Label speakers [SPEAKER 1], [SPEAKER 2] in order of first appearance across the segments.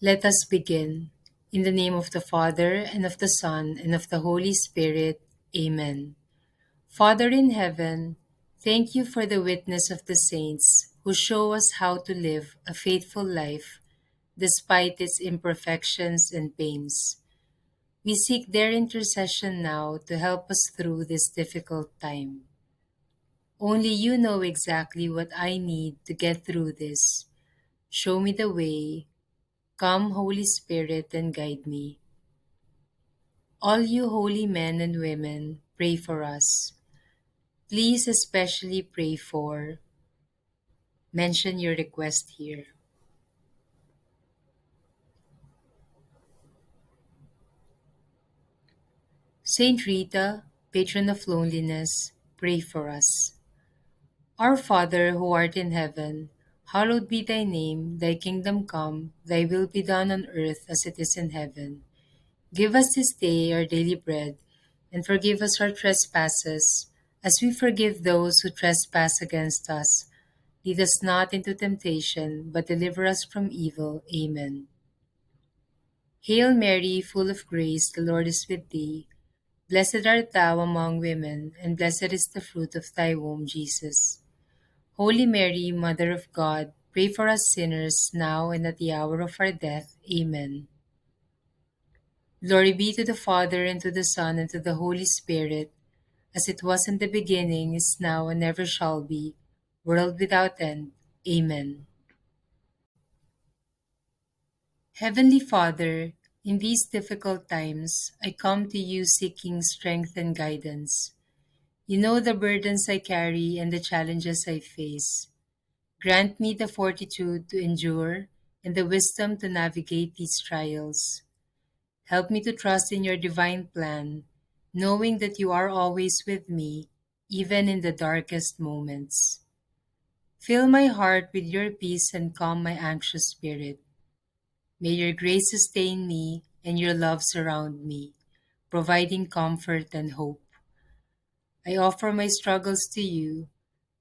[SPEAKER 1] Let us begin. In the name of the Father, and of the Son, and of the Holy Spirit. Amen. Father in heaven, thank you for the witness of the saints who show us how to live a faithful life despite its imperfections and pains. We seek their intercession now to help us through this difficult time. Only you know exactly what I need to get through this. Show me the way. Come, Holy Spirit, and guide me. All you holy men and women, pray for us. Please especially pray for. Mention your request here. Saint Rita, patron of loneliness, pray for us. Our Father who art in heaven, hallowed be thy name, thy kingdom come, thy will be done on earth as it is in heaven. Give us this day our daily bread, and forgive us our trespasses, as we forgive those who trespass against us. Lead us not into temptation, but deliver us from evil. Amen. Hail Mary, full of grace, the Lord is with thee. Blessed art thou among women, and blessed is the fruit of thy womb, Jesus. Holy Mary, Mother of God, pray for us sinners, now and at the hour of our death. Amen. Glory be to the Father, and to the Son, and to the Holy Spirit, as it was in the beginning, is now, and ever shall be, world without end. Amen. Heavenly Father, in these difficult times, I come to you seeking strength and guidance. You know the burdens I carry and the challenges I face. Grant me the fortitude to endure and the wisdom to navigate these trials. Help me to trust in your divine plan, knowing that you are always with me, even in the darkest moments. Fill my heart with your peace and calm my anxious spirit. May your grace sustain me and your love surround me, providing comfort and hope. I offer my struggles to you,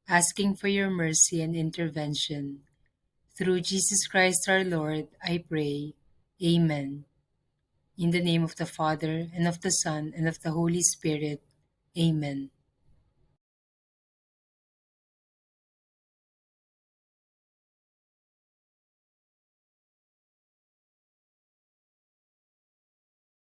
[SPEAKER 1] asking for your mercy and intervention. Through Jesus Christ our Lord, I pray. Amen. In the name of the Father, and of the Son, and of the Holy Spirit. Amen.